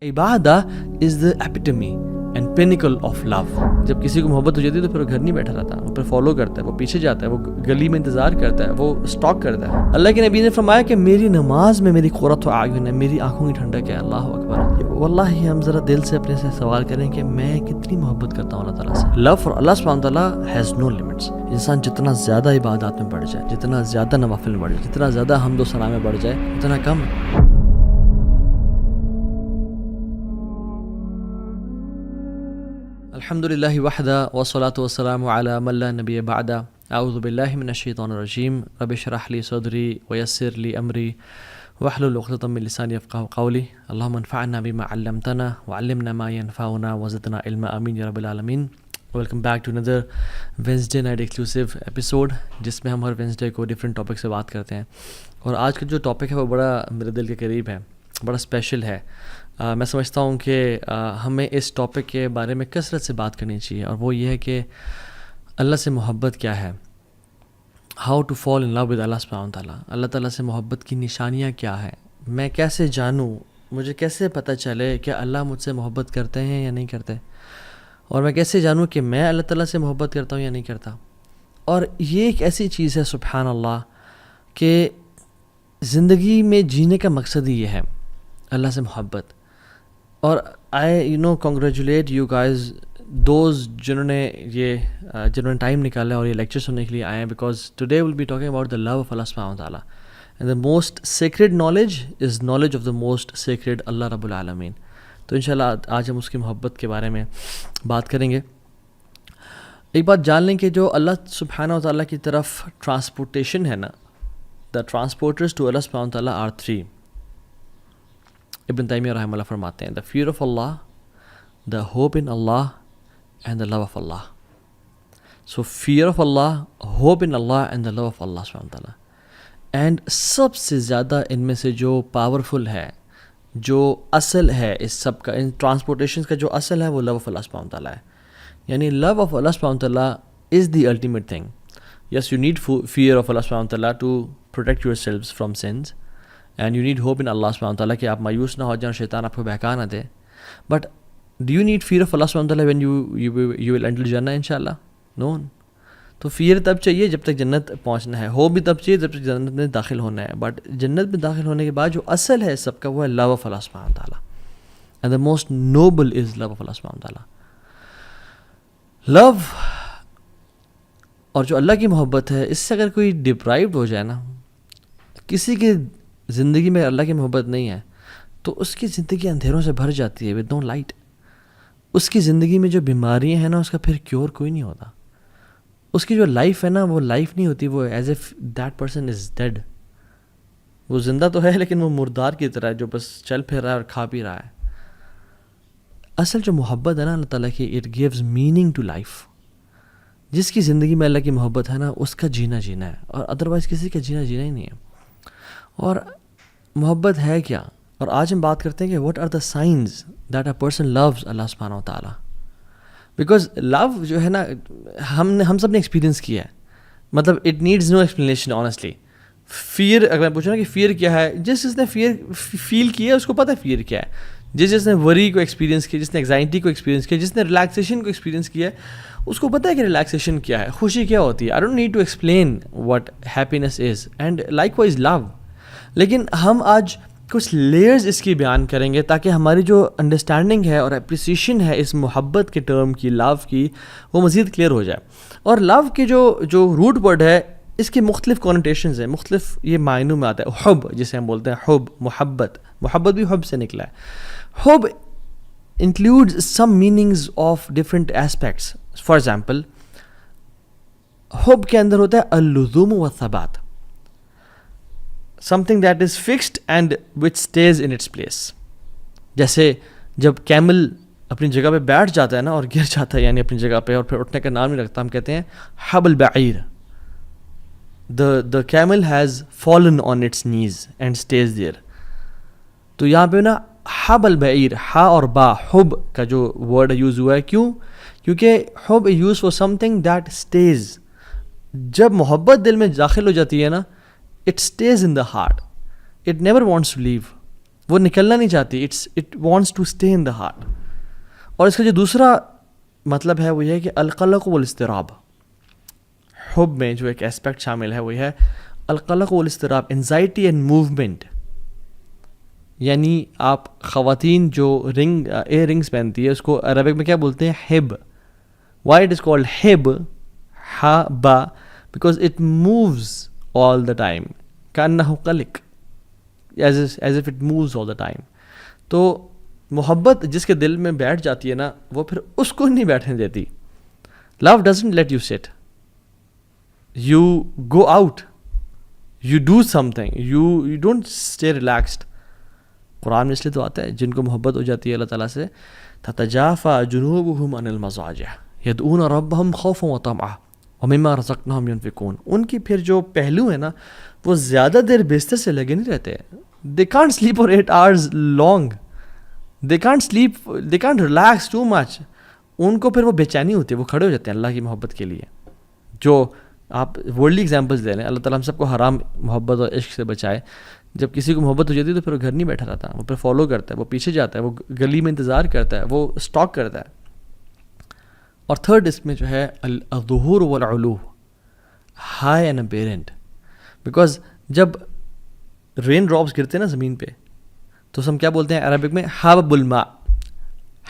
Ubadah is the epitome and pinnacle of love. جب کسی کو محبت ہو جاتی ہے تو پھر وہ گھر نہیں بیٹھا رہتا, وہ پھر فالو کرتا ہے, وہ پیچھے جاتا ہے, وہ گلی میں انتظار کرتا ہے, وہ اسٹاک کرتا ہے. اللہ کے نبی نے فرمایا کہ میری نماز میں میری قرۃ اعین ہے, میری آنکھوں کی ٹھنڈک ہے. اللہ اکبر. واللہ ہم ذرا دل سے اپنے سے سوال کریں کہ میں کتنی محبت کرتا ہوں اللہ تعالیٰ سے. لو فار اللہ سبحانہ وتعالیٰ ہیز نو لمٹس. انسان جتنا زیادہ عبادات میں بڑھ جائے, جتنا زیادہ نوافل میں بڑھ جائے, جتنا زیادہ حمد و ثنا میں بڑھ جائے, اتنا کم ہے. الحمد للہ وحدہ والصلاة والسلام علی من لا نبی بعدہ. اعوذ باللہ من الشیطان الرجیم. رب اشرح لی صدری ویسر لی امری واحلل عقدۃ من لسانی یفقہوا قولی. اللہم انفعنا بما علمتنا وعلمنا ما ينفعنا وزدنا علما. آمین یا رب العالمین. ویلکم بیک ٹو اندر وینسڈے نائٹ ایکسکلوسیو ایپیسوڈ, جس میں ہم ہر وینسڈے کو ڈفرینٹ ٹاپک سے بات کرتے ہیں. اور آج کا جو ٹاپک ہے وہ بڑا میرے دل کے قریب ہے, بڑا اسپیشل ہے. میں سمجھتا ہوں کہ ہمیں اس ٹاپک کے بارے میں کثرت سے بات کرنی چاہیے, اور وہ یہ ہے کہ اللہ سے محبت کیا ہے, how to fall in love with Allah سبحانہ وتعالیٰ. اللہ تعالیٰ سے محبت کی نشانیاں کیا ہیں, میں کیسے جانوں, مجھے کیسے پتہ چلے کہ اللہ مجھ سے محبت کرتے ہیں یا نہیں کرتے, اور میں کیسے جانوں کہ میں اللہ تعالیٰ سے محبت کرتا ہوں یا نہیں کرتا. اور یہ ایک ایسی چیز ہے سبحان اللہ کہ زندگی میں جینے کا مقصد ہی یہ ہے, اللہ سے محبت. اور I congratulate you guys those جنہوں نے ٹائم نکالا اور یہ لیکچر سننے کے لیے آئے ہیں, because today will be talking about the love of Allah سبحانہ وتعالیٰ. And the most sacred knowledge is knowledge of the most sacred Allah رب العالمین. تو انشاءاللہ آج ہم اس کی محبت کے بارے میں بات کریں گے. ایک بات جان لیں کہ جو اللہ سبحانہ وتعالیٰ کی طرف ٹرانسپورٹیشن ہے نا, دا ٹرانسپورٹرز ٹو اللہ سبحانہ وتعالیٰ آر 3. ابن تیمیہ رحمہ اللہ فرماتے ہیں, the fear of Allah, the hope in Allah, and the love of Allah. So fear of Allah, hope in Allah, and the love of Allah سبحانہ وتعالیٰ. اینڈ سب سے زیادہ ان میں سے جو پاورفل ہے, جو اصل ہے اس سب کا, ان ٹرانسپورٹیشن کا جو اصل ہے وہ لو آف اللہ سبحانہ وتعالیٰ ہے. یعنی لو آف اللہ سبحانہ وتعالیٰ is the ultimate thing. Yes, you need fear of Allah سبحانہ وتعالیٰ to protect yourselves from sins, and you need hope in Allah سبحانہ وتعالیٰ کہ آپ مایوس نہ ہو جائیں, شیطان آپ کو بہکا نہ دے. But do you need fear of Allah سبحانہ وتعالیٰ وین یو ول انٹر جنہ ان شاء اللہ؟ نو. تو فیئر تب چاہیے جب تک جنت پہنچنا ہے, ہوپ بھی تب چاہیے جب تک جنت میں داخل ہونا ہے. بٹ جنت میں داخل ہونے کے بعد جو اصل ہے سب کا وہ ہے لو آف اللہ سبحانہ وتعالیٰ, and the most noble is love of Allah سبحانہ وتعالیٰ. لو اور جو اللہ کی محبت ہے, اس سے اگر کوئی ڈپرائیوڈ ہو جائے نا, کسی کی زندگی میں اللہ کی محبت نہیں ہے تو اس کی زندگی اندھیروں سے بھر جاتی ہے, ود نو لائٹ. اس کی زندگی میں جو بیماریاں ہیں نا, اس کا پھر کیور کوئی نہیں ہوتا. اس کی جو لائف ہے نا, وہ لائف نہیں ہوتی, وہ as if that person is dead. وہ زندہ تو ہے لیکن وہ مردار کی طرح ہے جو بس چل پھر رہا ہے اور کھا پی رہا ہے. اصل جو محبت ہے نا اللہ تعالیٰ کی, it gives meaning to life. جس کی زندگی میں اللہ کی محبت ہے نا, اس کا جینا ہے, اور ادروائز کسی کا جینا ہی نہیں ہے. اور محبت ہے کیا, اور آج ہم بات کرتے ہیں کہ what are the signs that a person loves Allah سبحانہ وتعالیٰ. بیکاز لو جو ہے نا, ہم سب نے ایکسپیرینس کیا ہے, مطلب it needs no explanation honestly. Fair اگر میں پوچھوں نا کہ فیئر کیا ہے, جس نے فیئر فیل کیا ہے اس کو پتہ ہے فیئر کیا ہے. جس نے وری کو ایکسپیرینس کیا, جس نے ایگزائٹی کو ایکسپیرینس کیا, جس نے ریلیکسیشن کو ایکسپیرینس کیا ہے, اس کو پتہ ہے کہ ریلیکسیشن کیا ہے, خوشی کیا ہوتی ہے. I don't need to explain what happiness is, and likewise love. لیکن ہم آج کچھ لیئرز اس کی بیان کریں گے تاکہ ہماری جو انڈرسٹینڈنگ ہے اور اپریسیشن ہے اس محبت کے ٹرم کی, لو کی, وہ مزید کلیئر ہو جائے. اور لو کے جو روٹ ورڈ ہے, اس کے مختلف کونوٹیشنز ہیں, مختلف یہ معنوں میں آتا ہے. حب جسے ہم بولتے ہیں, حب, محبت بھی حب سے نکلا ہے. حب includes some meanings of different aspects. For example, حب کے اندر ہوتا ہے اللزوم والثبات, something that is fixed and which stays in its place. جیسے جب کیمل اپنی جگہ پہ بیٹھ جاتا ہے نا اور گر جاتا ہے, یعنی اپنی جگہ پہ, اور پھر اٹھنے کا نام نہیں رکھتا, ہم کہتے ہیں حب البعیر. the camel has fallen on its knees and stays there. تو یہاں پہ نا حب البعیر, ہا اور با, حب کا جو ورڈ یوز ہوا ہے, کیوں؟ کیونکہ حب use for something that stays. جب محبت دل میں داخل ہو جاتی ہے نا, it stays in the heart, it never wants to leave. وہ نکلنا نہیں چاہتی, it wants to stay in the heart. اور اس کا جو دوسرا مطلب ہے وہ یہ ہے کہ القلق والاضطراب, حب میں جو ایک اسپیکٹ شامل ہے وہ ہے القلق والاضطراب, انزائٹی اینڈ موومنٹ. یعنی آپ خواتین جو ایئر رنگس پہنتی ہے اس کو عربک میں کیا بولتے ہیں؟ ہب. وائی اٹ از کالڈ ہب, ہا با, because it moves all the time, کانہ قلق, as if it moves all the time. تو محبت جس کے دل میں بیٹھ جاتی ہے نا, وہ پھر اس کو نہیں بیٹھنے دیتی. Love doesn't let you sit, you go out, you do something, you don't stay relaxed. Quran میں اس لیے تو آتا ہے جن کو محبت ہو جاتی ہے اللہ تعالیٰ سے, تتجافى جنوبهم عن المضاجع يدعون ربهم خوفا وطمعا ومما رزقناهم ينفقون. ان کی پھر جو پہلو ہے نا وہ زیادہ دیر بستر سے لگے نہیں رہتے. they can't sleep for 8 hours long, they can't sleep, they can't relax too much. ان کو پھر وہ بے چینی ہوتی ہے, وہ کھڑے ہو جاتے ہیں اللہ کی محبت کے لیے. جو آپ ورلڈلی ایگزامپلس لے لیں, اللہ تعالیٰ ہم سب کو حرام محبت اور عشق سے بچائے. جب کسی کو محبت ہو جاتی ہے تو پھر وہ گھر نہیں بیٹھا رہتا, وہ پھر فالو کرتا ہے, وہ پیچھے جاتا ہے, وہ گلی میں انتظار کرتا ہے, وہ اسٹاک کرتا ہے. اور تھرڈ اس میں جو ہے الظہور والعلو, ہائی اینڈ اپیرنٹ. بیکاز جب رین ڈراپس گرتے ہیں نا زمین پہ تو ہم کیا بولتے ہیں عربک میں؟ حبب الماء,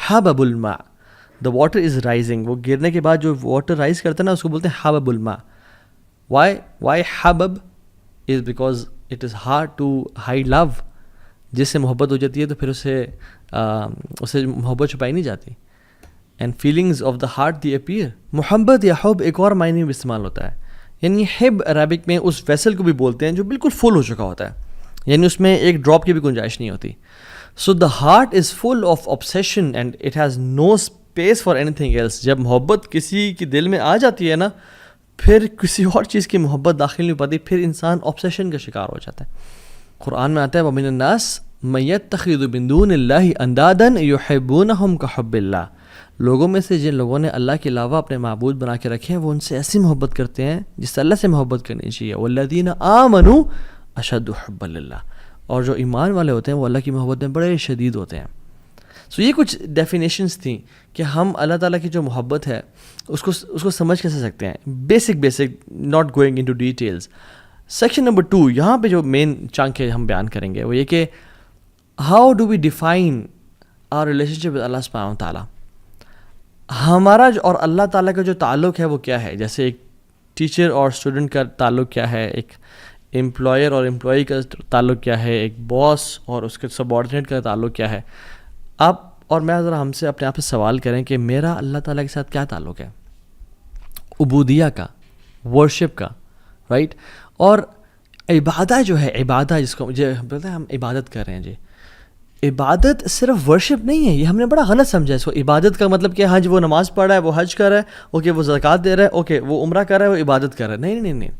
حبب الماء, دا واٹر از رائزنگ. وہ گرنے کے بعد جو واٹر رائز کرتا ہے نا اس کو بولتے ہیں حبب الماء. وائی حبب is because it is hard to hide love. جس سے محبت ہو جاتی ہے تو پھر اسے محبت چھپائی نہیں جاتی. And feelings of the heart the appear. محبت یا حب ایک اور معنی میں استعمال ہوتا ہے. یعنی حب عربک میں اس ویسل کو بھی بولتے ہیں جو بالکل فل ہو چکا ہوتا ہے, یعنی اس میں ایک ڈراپ کی بھی گنجائش نہیں ہوتی. So the heart is full of obsession and it has no space for anything else. جب محبت کسی کے دل میں آ جاتی ہے نا پھر کسی اور چیز کی محبت داخل نہیں پاتی, پھر انسان obsession کا شکار ہو جاتا ہے. قرآن میں آتا ہے وَمِنَ النَّاسِ مَن يَتَّخِذُ مِن دُونِ اللَّهِ أَندَادًا يُحِبُّونَهُمْ كَحُبِّ اللَّهِ. لوگوں میں سے جن لوگوں نے اللہ کے علاوہ اپنے معبود بنا کے رکھے ہیں وہ ان سے ایسی محبت کرتے ہیں جس سے اللہ سے محبت کرنی چاہیے. وَالَّذِينَ آمَنُوا أَشَدُّ حُبًّا لِلَّهِ. اور جو ایمان والے ہوتے ہیں وہ اللہ کی محبت میں بڑے شدید ہوتے ہیں. سو یہ کچھ ڈیفینیشنس تھیں کہ ہم اللہ تعالیٰ کی جو محبت ہے اس کو سمجھ کیسے سکتے ہیں. Basic not going into details. Section number 2 یہاں پہ جو مین چنک ہے ہم بیان کریں گے وہ یہ کہ how do we define our relationship with Allah سبحانہ تعالیٰ. ہمارا اور اللہ تعالیٰ کا جو تعلق ہے وہ کیا ہے. جیسے ایک ٹیچر اور اسٹوڈنٹ کا تعلق کیا ہے, ایک امپلائر اور امپلائی کا تعلق کیا ہے, ایک باس اور اس کے سبارڈینیٹ کا تعلق کیا ہے. آپ اور میں ذرا ہم سے اپنے آپ سے سوال کریں کہ میرا اللہ تعالیٰ کے ساتھ کیا تعلق ہے. عبودیہ کا, ورشپ کا, رائٹ. اور عبادت جو ہے, عبادت جس کو مجھے بولتے ہیں ہم عبادت کر رہے ہیں جی, عبادت صرف ورشپ نہیں ہے. یہ ہم نے بڑا غلط سمجھا اس کو. عبادت کا مطلب کہ ہاں جی وہ نماز پڑھ رہا ہے, وہ حج کر رہا ہے, اوکے وہ زکوٰۃ دے رہا ہے, اوکے وہ عمرہ کر رہا ہے, وہ عبادت کر رہا ہے. نہیں.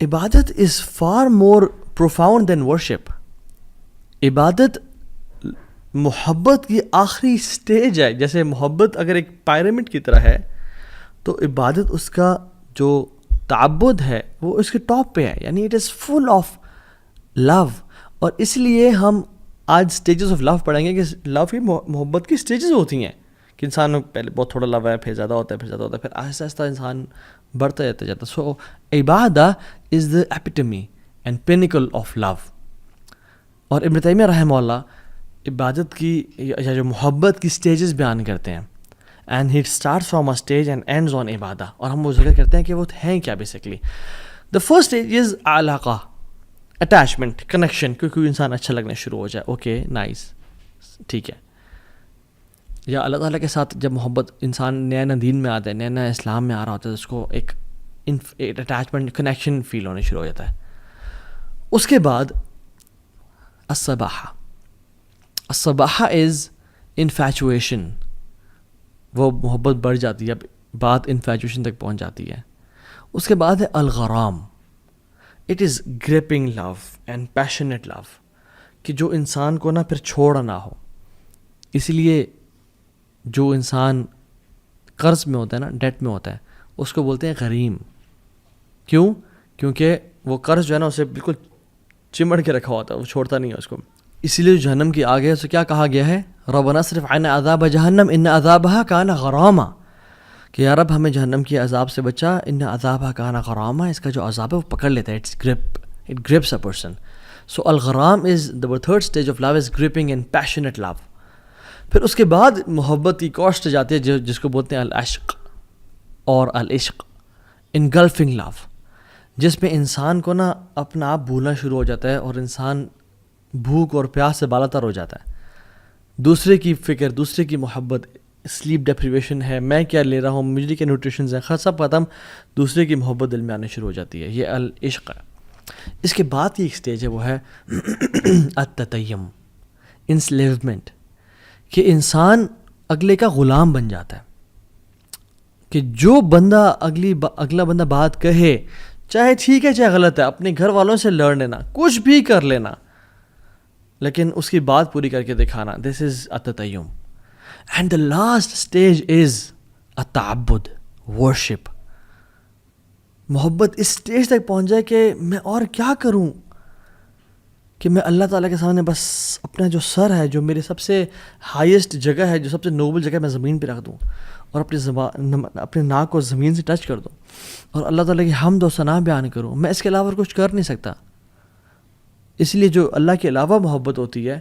عبادت is far more profound than worship. عبادت محبت کی آخری سٹیج ہے. جیسے محبت اگر ایک پیرامڈ کی طرح ہے تو عبادت اس کا جو تعبد ہے وہ اس کے ٹاپ پہ ہے, یعنی اٹ از فل آف لو. اور اس لیے ہم آج اسٹیجز آف لو پڑھیں گے کہ لو کی محبت کی اسٹیجز ہوتی ہیں کہ انسان پہلے بہت تھوڑا لو ہے, پھر زیادہ ہوتا ہے, پھر آہستہ آہستہ انسان بڑھتا جاتا. سو Ubadah is the epitome and pinnacle of لو. اور ابن تیمیہ رحمہ اللہ عبادت کی یا جو محبت کی اسٹیجز بیان کرتے ہیں, and he starts from a stage and ends on عبادہ. اور ہم وہ ذکر کرتے ہیں کہ وہ ہیں کیا basically. The first stage is علاقہ, اٹیچمنٹ, کنیکشن, کیونکہ انسان اچھا لگنا شروع ہو جائے, اوکے نائس, ٹھیک ہے. یا اللہ تعالیٰ کے ساتھ جب محبت انسان نیا دین میں آتا ہے, نیا اسلام میں آ رہا ہوتا ہے, اس کو ایک اٹیچمنٹ, کنیکشن فیل ہونے شروع ہو جاتا ہے. اس کے بعد الصباحہ از انفیچویشن. وہ محبت بڑھ جاتی ہے, اب بات انفیچویشن تک پہنچ جاتی ہے. اس کے بعد ہے الغرام. It is gripping love and passionate love, کہ جو انسان کو نا پھر چھوڑا نہ ہو. اس لیے جو انسان قرض میں ہوتا ہے نا, ڈیٹ میں ہوتا ہے, اس کو بولتے ہیں غریم. کیوں؟ کیونکہ وہ قرض جو ہے نا اسے بالکل چمڑ کے رکھا ہوتا ہے, وہ چھوڑتا نہیں ہے اس کو. اسی لیے جہنم کی آگ ہے اسے کیا کہا گیا ہے, ربنا اصرف عنا عذاب جہنم ان عذابها کان غراما, کہ یا رب ہمیں جہنم کی عذاب سے بچا, ان عذابها کان غراما, اس کا جو عذاب ہے وہ پکڑ لیتا ہے, it grips a person. So الغرام is the third stage of love is gripping and passionate love. پھر اس کے بعد محبت کی کوسٹ جاتی ہے جس کو بولتے ہیں العشق اور العشق, انگلفنگ لو, جس میں انسان کو نا اپنا آپ بھولنا شروع ہو جاتا ہے اور انسان بھوک اور پیاس سے بالاتر ہو جاتا ہے. دوسرے کی فکر, دوسرے کی محبت, سلیپ ڈیپریویشن ہے, میں کیا لے رہا ہوں, مجھے کیا نیوٹریشنز ہیں, سب ختم, دوسرے کی محبت دل میں آنے شروع ہو جاتی ہے. یہ العشق ہے. اس کے بعد کی ایک سٹیج ہے وہ ہے التتیم, انسلیومنٹ, کہ انسان اگلے کا غلام بن جاتا ہے, کہ جو بندہ اگلا بندہ بات کہے, چاہے ٹھیک ہے چاہے غلط ہے, اپنے گھر والوں سے لڑ لینا, کچھ بھی کر لینا, لیکن اس کی بات پوری کر کے دکھانا. دس از التتیم. And the last stage is التعبد, ورشپ. محبت اس اسٹیج تک پہنچ جائے کہ میں اور کیا کروں, کہ میں اللہ تعالیٰ کے سامنے بس اپنا جو سر ہے, جو میرے سب سے ہائیسٹ جگہ ہے, جو سب سے نوبل جگہ, میں زمین پہ رکھ دوں اور اپنے ناک کو زمین سے ٹچ کر دوں اور اللہ تعالیٰ کی حمد و ثنا بیان کروں. میں اس کے علاوہ کچھ کر نہیں سکتا. اس لیے جو اللہ کے علاوہ محبت ہوتی ہے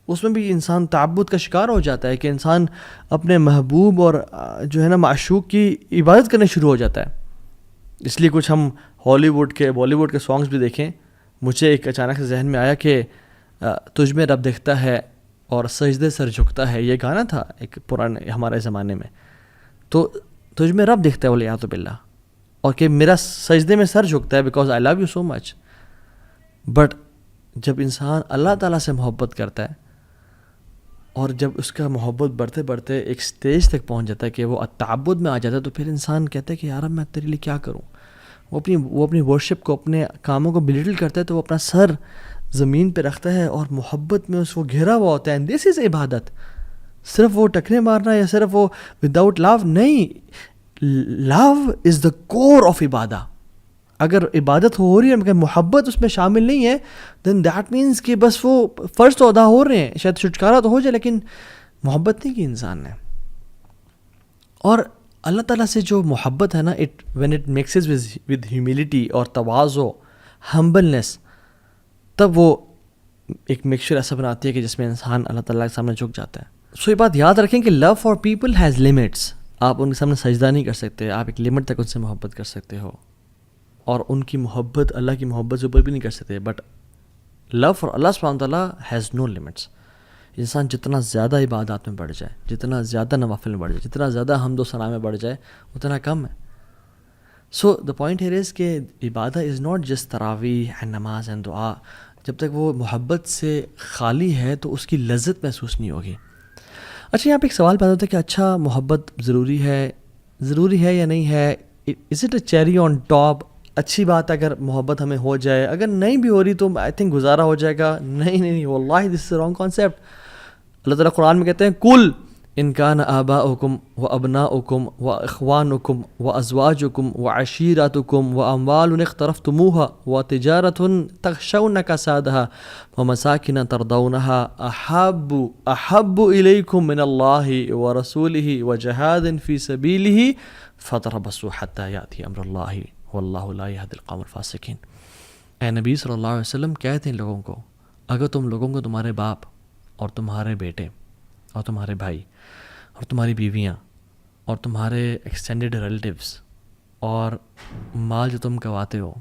اس میں بھی انسان تعبد کا شکار ہو جاتا ہے, کہ انسان اپنے محبوب اور جو ہے نا معشوق کی عبادت کرنے شروع ہو جاتا ہے. اس لیے کچھ ہم ہالی ووڈ کے بالی ووڈ کے سانگس بھی دیکھیں, مجھے ایک اچانک سے ذہن میں آیا کہ تجھ میں رب دکھتا ہے اور سجدے سر جھکتا ہے, یہ گانا تھا ایک پرانے ہمارے زمانے میں. تو تجھ میں رب دکھتا ہے ولیعذ باللہ, اور کہ میرا سجدے میں سر جھکتا ہے because I love you so much. But جب انسان اللہ تعالیٰ سے محبت کرتا ہے اور جب اس کا محبت بڑھتے بڑھتے ایک سٹیج تک پہنچ جاتا ہے کہ وہ تعبد میں آ جاتا ہے, تو پھر انسان کہتا ہے کہ یار اب میں تیرے لیے کیا کروں. وہ اپنی ورشپ کو, اپنے کاموں کو بلیٹل کرتا ہے, تو وہ اپنا سر زمین پہ رکھتا ہے اور محبت میں اس کو گھیرا ہوا ہوتا ہے. اینڈ دس از عبادت. صرف وہ ٹکرے مارنا یا صرف وہ وداؤٹ لو نہیں, لو از دا کور آف عبادہ. اگر عبادت ہو رہی ہے مگر محبت اس میں شامل نہیں ہے, دین دیٹ مینس کہ بس وہ فرض تو ادا ہو رہے ہیں, شاید چھٹکارا تو ہو جائے لیکن محبت نہیں کی انسان نے. اور اللہ تعالیٰ سے جو محبت ہے نا, when it mixes with humility اور تواضع, ہمبلنس, تب وہ ایک مکسچر ایسا بناتی ہے کہ جس میں انسان اللہ تعالیٰ کے سامنے جھک جاتا ہے. سو یہ بات یاد رکھیں کہ love for people has limits. آپ ان کے سامنے سجدہ نہیں کر سکتے, آپ ایک لمٹ تک ان سے محبت کر سکتے ہو, اور ان کی محبت اللہ کی محبت سے اوپر بھی نہیں کر سکتے. بٹ لو فار اللہ سبحانہ تعالیٰ ہیز نو لمٹس. انسان جتنا زیادہ عبادات میں بڑھ جائے, جتنا زیادہ نوافل میں بڑھ جائے, جتنا زیادہ حمد و ثنا میں بڑھ جائے, اتنا کم ہے. سو دا پوائنٹ ہیئر از کہ عبادت از ناٹ جسٹ تراویح اینڈ نماز اینڈ دعا. جب تک وہ محبت سے خالی ہے تو اس کی لذت محسوس نہیں ہوگی. اچھا, یہاں پہ ایک سوال پیدا ہوتا ہے کہ اچھا محبت ضروری ہے یا نہیں ہے, is it a cherry on top. اچھی بات اگر محبت ہمیں ہو جائے, اگر نہیں بھی ہو رہی تو آئی تھنک گزارا ہو جائے گا. نہیں واللہ دس از اے رانگ کانسیپٹ. اللہ تعالیٰ قرآن میں کہتے ہیں کل ان کان آباؤکم و ابناؤکم و اخوانکم و ازواجکم و عشیرتکم و اموال اقترفتموها و تجارت تخشون کسادها و مساکن ترضونها احب الیکم من اللہ و رسولہ و جہاد فی سبیلہ فتربصوا حتی یأتی امر اللہ واللہ لا یہدی القوم الفاسقین. اے نبی صلی اللہ علیہ وسلم کہتے ہیں لوگوں کو, اگر تم لوگوں کو تمہارے باپ اور تمہارے بیٹے اور تمہارے بھائی اور تمہاری بیویاں اور تمہارے ایکسٹینڈڈ ریلیٹیوز اور مال جو تم کماتے ہو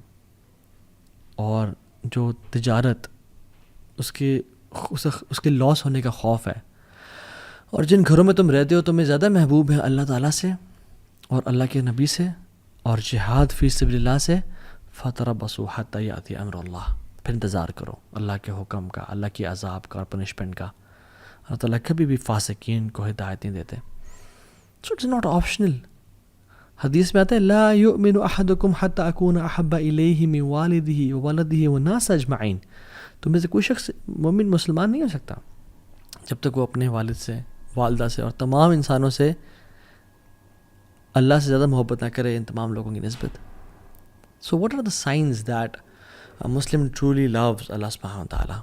اور جو تجارت اس کے لاس ہونے کا خوف ہے, اور جن گھروں میں تم رہتے ہو تمہیں زیادہ محبوب ہیں اللہ تعالیٰ سے اور اللہ کے نبی سے اور جہاد فی سبیل اللہ سے, فتربصوا حتی یأتی امر اللہ, پھر انتظار کرو اللہ کے حکم کا, اللہ کی عذاب کا اور پنشمنٹ کا. اللہ تعالیٰ کبھی بھی فاسقین کو ہدایت نہیں دیتے. So it's not optional. حدیث میں آتا ہے لا یؤمن احدکم حتی اکون احب الیہ من والدہ وولدہ والناس اجمعین. تم میں سے کوئی شخص مومن مسلمان نہیں ہو سکتا جب تک وہ اپنے والد سے, والدہ سے اور تمام انسانوں سے اللہ سے زیادہ محبت نہ کرے ان تمام لوگوں کی نسبت. So what are the signs that Muslim truly loves Allah سبحانہ و تعالیٰ.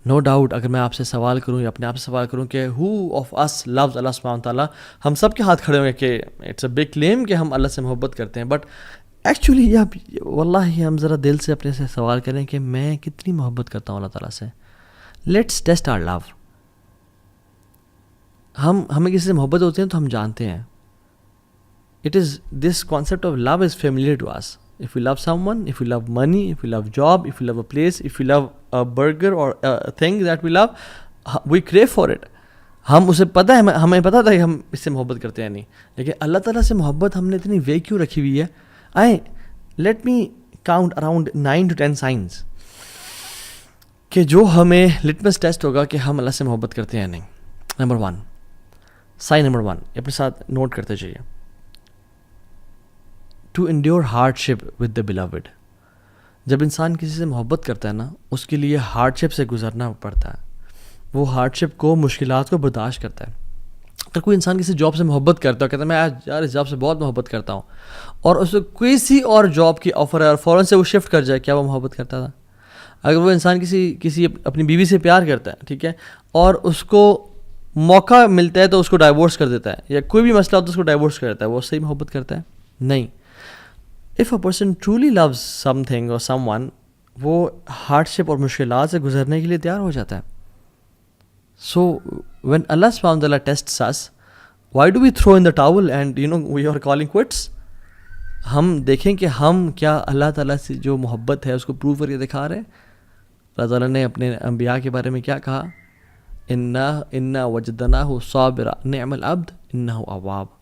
نو ڈاؤٹ اگر میں آپ سے سوال کروں یا اپنے آپ سے سوال کروں کہ ہو آف اس لوز اللہ سبحانہ و تعالیٰ, ہم سب کے ہاتھ کھڑے ہوں گے کہ اٹس اے بگ کلیم کہ ہم اللہ سے محبت کرتے ہیں. بٹ ایکچولی واللہ ہم ذرا دل سے اپنے سے سوال کریں کہ میں کتنی محبت کرتا ہوں اللہ تعالیٰ سے. لیٹس ٹیسٹ آور لو. ہمیں کسی سے محبت ہوتی ہے تو ہم جانتے ہیں. It is this concept of love is familiar to us. If you love someone, if you love money, if you love job, if you love a place, if you love a burger or a thing that we love, we crave for it. ہم اسے پتہ ہے, ہمیں پتہ تھا کہ ہم اس سے محبت کرتے ہیں نہیں, لیکن اللہ تعالیٰ سے محبت ہم نے اتنی وے کیوں رکھی ہوئی ہے. Let me count around 9 to 10 science کہ جو ہمیں لٹمس ٹیسٹ ہوگا کہ ہم اللہ سے محبت کرتے ہیں نہیں. نمبر 1, سائن نمبر 1 اپنے ساتھ نوٹ کرتے چاہیے. To endure hardship with the beloved. جب انسان کسی سے محبت کرتا ہے نا, اس کے لیے ہارڈ شپ سے گزرنا پڑتا ہے. وہ ہارڈ شپ کو, مشکلات کو برداشت کرتا ہے. اگر کوئی انسان کسی جاب سے محبت کرتا ہے, کہتا ہے میں یار اس جاب سے بہت محبت کرتا ہوں, اور اس کو کسی اور جاب کی آفر ہے اور فوراً سے وہ شفٹ کر جائے, کیا وہ محبت کرتا تھا؟ اگر وہ انسان کسی اپنی بیوی سے پیار کرتا ہے, ٹھیک ہے, اور اس کو موقع ملتا ہے تو اس کو ڈائیورس کر دیتا ہے, یا کوئی بھی مسئلہ ہوتا ہے اس کو ڈائیورس کر دیتا ہے, وہ صحیح محبت کرتا ہے؟ نہیں. If a person truly loves something or someone, وہ ہارڈ شپ اور مشکلات سے گزرنے کے لیے تیار ہو جاتا ہے. So when Allah subhanahu wa ta'ala tests us, why do we throw in the towel and we are calling quits? ہم دیکھیں کہ ہم کیا اللہ تعالیٰ سے جو محبت ہے اس کو پروو کر کے دکھا رہے ہیں. اللہ تعالیٰ نے اپنے انبیاء کے بارے میں کیا کہا؟ اِنَّا وَجَدْنَاهُ صَابِرًا نِعْمَ الْعَبْدُ إِنَّهُ أَوَّابٌ.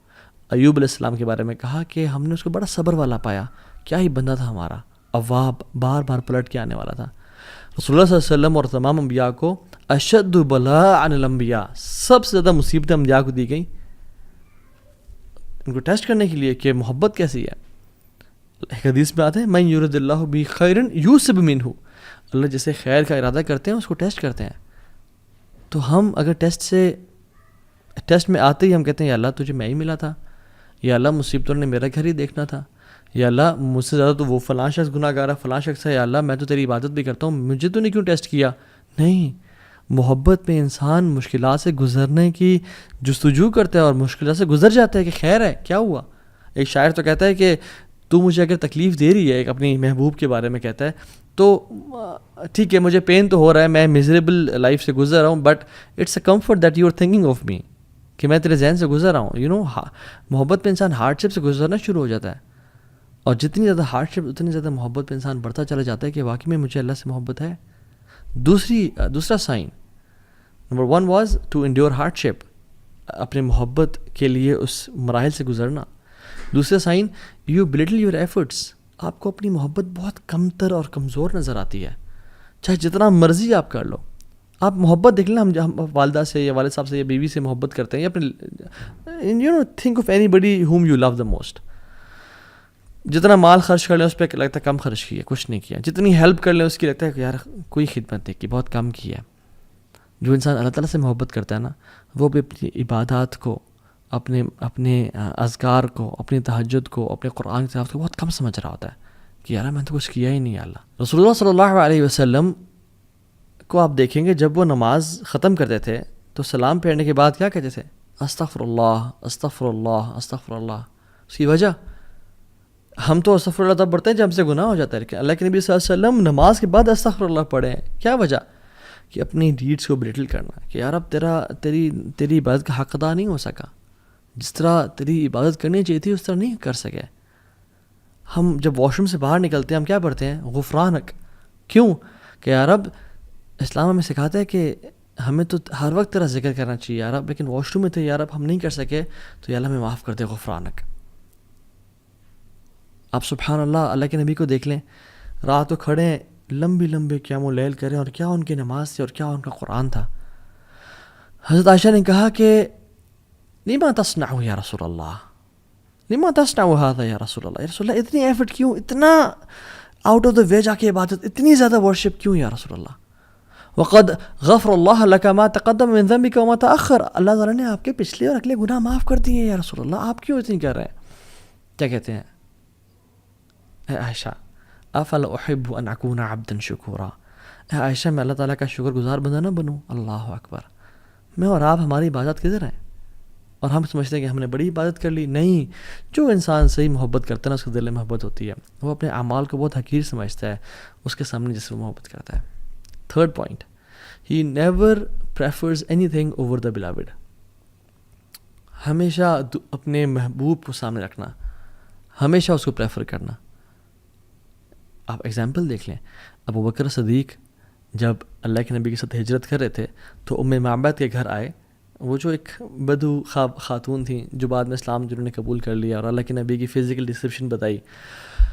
ایوب علیہ السلام کے بارے میں کہا کہ ہم نے اس کو بڑا صبر والا پایا, کیا ہی بندہ تھا ہمارا, اواب, بار بار پلٹ کے آنے والا تھا. رسول اللہ صلی اللہ علیہ وسلم اور تمام انبیاء کو اشد بلاء عن الانبیاء, سب سے زیادہ مصیبتیں انبیاء کو دی گئیں, ان کو ٹیسٹ کرنے کے لیے کہ محبت کیسی ہے. ایک حدیث میں آتے ہیں من یرد اللہ بہ خیرا یوسب منہ, اللہ جسے خیر کا ارادہ کرتے ہیں اس کو ٹیسٹ کرتے ہیں. تو ہم اگر ٹیسٹ میں آتے ہی ہم کہتے ہیں یا اللہ تجھے میں ہی ملا تھا, یا اللہ مصیبتوں نے میرا گھر ہی دیکھنا تھا, یا اللہ مجھ سے زیادہ تو وہ فلاں شخص گناہ گار ہے, فلاں شخص ہے, یا اللہ میں تو تیری عبادت بھی کرتا ہوں, مجھے تو نہیں کیوں ٹیسٹ کیا. نہیں, محبت میں انسان مشکلات سے گزرنے کی جستجو کرتا ہے اور مشکلات سے گزر جاتا ہے کہ خیر ہے, کیا ہوا. ایک شاعر تو کہتا ہے کہ تو مجھے اگر تکلیف دے رہی ہے, ایک اپنی محبوب کے بارے میں کہتا ہے, تو ٹھیک ہے مجھے پین تو ہو رہا ہے, میں میزریبل لائف سے گزر رہا ہوں, but it's a comfort that you are thinking of me, کہ میں تیرے ذہن سے گزر رہا ہوں. محبت پہ انسان ہارڈ شپ سے گزرنا شروع ہو جاتا ہے, اور جتنی زیادہ ہارڈ شپ اتنی زیادہ محبت پہ انسان بڑھتا چلا جاتا ہے کہ واقعی میں مجھے اللہ سے محبت ہے. دوسرا sign number 1 was to endure hardship, اپنے محبت کے لیے اس مراحل سے گزرنا. دوسرا sign, you belittle your efforts, آپ کو اپنی محبت بہت کمتر اور کمزور نظر آتی ہے, چاہے جتنا مرضی آپ کر لو. آپ محبت دیکھ لیں, ہم والدہ سے یا والد صاحب سے یا بیوی سے محبت کرتے ہیں, یا اپنے think of anybody whom you love the most. جتنا مال خرچ کر لیں اس پہ لگتا ہے کم خرچ کیا, کچھ نہیں کیا. جتنی ہیلپ کر لیں اس کی لگتا ہے کہ یار کوئی خدمت نہیں کی, بہت کم کی ہے. جو انسان اللہ تعالیٰ سے محبت کرتا ہے نا, وہ بھی اپنی عبادات کو, اپنے اذکار کو, اپنی تہجد کو, اپنے قرآن کی تلاوت کو بہت کم سمجھ رہا ہوتا ہے کہ یار میں نے تو کچھ کیا ہی نہیں. اللہ رسول اللہ صلی اللہ علیہ وسلم کو آپ دیکھیں گے جب وہ نماز ختم کرتے تھے تو سلام پھیرنے کے بعد کیا کہتے تھے؟ استغفر اللہ استغفر اللہ استغفر اللہ. اس کی وجہ, ہم تو استغفر اللہ تب پڑھتے ہیں جب ہم سے گناہ ہو جاتا ہے, لیکن اللہ کے نبی صلی اللہ علیہ وسلم نماز کے بعد استغفر اللہ پڑھیں. کیا وجہ؟ کہ اپنی ڈیڈس کو بلٹل کرنا, کہ یار اب تیری عبادت کا حق ادا نہیں ہو سکا, جس طرح تیری عبادت کرنی چاہیے تھی اس طرح نہیں کر سکے. ہم جب واش روم سے باہر نکلتے ہیں ہم کیا پڑھتے ہیں؟ غفرانک. کیوں؟ کہ یار اب اسلام ہمیں سکھاتا ہے کہ ہمیں تو ہر وقت تیرا ذکر کرنا چاہیے یار اب, لیکن واش روم میں تھے یار اب ہم نہیں کر سکے تو یا اللہ ہمیں معاف کر دے, غفرانک. آپ سبحان اللہ, اللہ کے نبی کو دیکھ لیں, رات کو کھڑے ہیں, لمبی قیام اللیل کریں, اور کیا ان کی نماز تھی اور کیا ان کا قرآن تھا. حضرت عائشہ نے کہا کہ لما تصنع یا رسول اللہ, لما تصنع هذا یا رسول اللہ, یا رسول اللہ اتنی ایفرٹ کیوں, اتنا آؤٹ آف دا وے جا کے عبادت, اتنی زیادہ ورشپ کیوں یا رسول اللہ. وقد غفر اللہ لک ما تقدم من ذنبک وما تأخر, اللہ تعالیٰ نے آپ کے پچھلے اور اگلے گناہ معاف کر دیے یا رسول اللہ, آپ کیوں اتنی کر رہے ہیں؟ کیا کہتے ہیں؟ اے عائشہ افلا احب ان اکون عبدا شکورا، اے عائشہ میں اللہ تعالیٰ کا شکر گزار بندہ نہ بنوں؟ اللہ اکبر. میں اور آپ، ہماری عبادت کدھر ہے؟ اور ہم سمجھتے ہیں کہ ہم نے بڑی عبادت کر لی. نہیں، جو انسان صحیح محبت کرتا ہے نا، اس کے دل میں محبت ہوتی ہے، وہ اپنے اعمال کو بہت حقیر سمجھتا ہے اس کے سامنے جس سے وہ محبت کرتا ہے. Third point, he never prefers any thing over the beloved. ہمیشہ اپنے محبوب کو سامنے رکھنا، ہمیشہ اس کو پریفر کرنا. آپ ایگزامپل دیکھ لیں، ابو بکر صدیق جب اللہ کے نبی کے ساتھ ہجرت کر رہے تھے تو ام معبد کے گھر آئے. وہ جو ایک بدو خاتون تھیں جو بعد میں اسلام جنہوں نے قبول کر لیا اور اللہ کے نبی کی فزیکل ڈسکرپشن بتائی.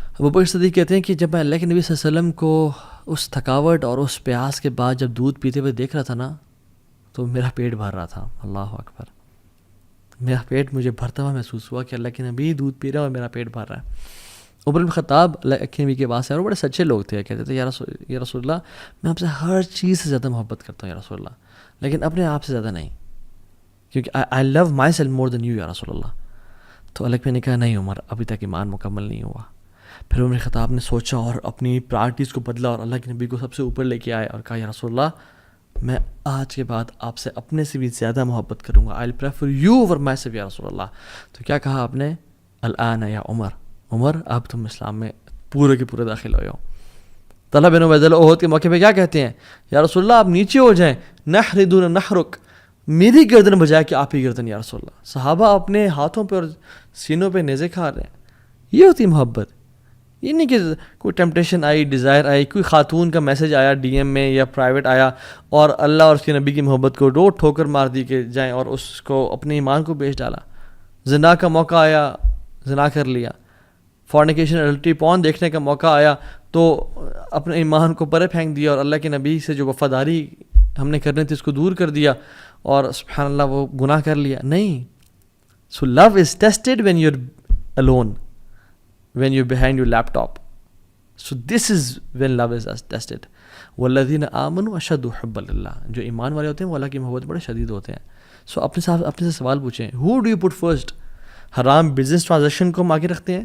ابو بکر صدیق کہتے ہیں کہ جب میں اللہ کے نبی صلی اللہ علیہ وسلم کو اس تھکاوٹ اور اس پیاس کے بعد جب دودھ پیتے ہوئے دیکھ رہا تھا نا، تو میرا پیٹ بھر رہا تھا. اللہ اکبر. میرا پیٹ مجھے بھرتا ہوا محسوس ہوا کہ اللہ کے نبی دودھ پی رہا ہے اور میرا پیٹ بھر رہا ہے. عمر بن خطاب اللہ کے نبی کے پاس ہے اور بڑے سچے لوگ تھے. کہتے تھے یا رسول اللہ، میں آپ سے ہر چیز سے زیادہ محبت کرتا ہوں یا رسول اللہ، لیکن اپنے آپ سے زیادہ نہیں، کیونکہ آئی لو my self more then you یا رسول اللہ. تو اللہ نے کہا نہیں عمر، ابھی تک ایمان مکمل نہیں ہوا. پھر عمر خطاب نے سوچا اور اپنی پرائرٹیز کو بدلا اور اللہ کے نبی کو سب سے اوپر لے کے آئے اور کہا یا رسول اللہ، میں آج کے بعد آپ سے اپنے سے بھی زیادہ محبت کروں گا. I prefer you over myself یا رسول اللہ. تو کیا کہا آپ نے؟ الآن یا عمر، عمر اب تم اسلام میں پورے کے پورے داخل ہوئے ہو. طلحہ بن عبید اللہ احد کے موقع پہ کیا کہتے ہیں؟ یا رسول اللہ آپ نیچے ہو جائیں، نحر دون نحرک، میری گردن بجائے کہ آپ ہی گردن یا رسول اللہ. صحابہ اپنے ہاتھوں پہ اور سینوں پہ نیزے کھا رہے ہیں. یہ ہوتی محبت. یہ نہیں کہ کوئی ٹیمپٹیشن آئی، ڈیزائر آئی، کوئی خاتون کا میسج آیا ڈی ایم میں یا پرائیویٹ آیا اور اللہ اور اس کے نبی کی محبت کو ٹھوکر مار دی کہ جائیں اور اس کو اپنے ایمان کو بیچ ڈالا. زنا کا موقع آیا، زنا کر لیا. فورنیکیشن اڈلٹری پون دیکھنے کا موقع آیا تو اپنے ایمان کو پرے پھینک دیا اور اللہ کے نبی سے جو وفاداری ہم نے کرنی تھی اس کو دور کر دیا اور سبحان اللہ وہ گناہ کر لیا. نہیں. So love is tested when you are alone, when you're behind your laptop. So this is when love is tested. والذین آمنوا اشد حبا للہ. جو ایمان والے ہوتے ہیں وہ اللہ کی محبت بڑے شدید ہوتے ہیں. سو اپنے سے سوال پوچھیں، who do you put first؟ حرام بزنس ٹرانزیکشن کو ہم آگے رکھتے ہیں،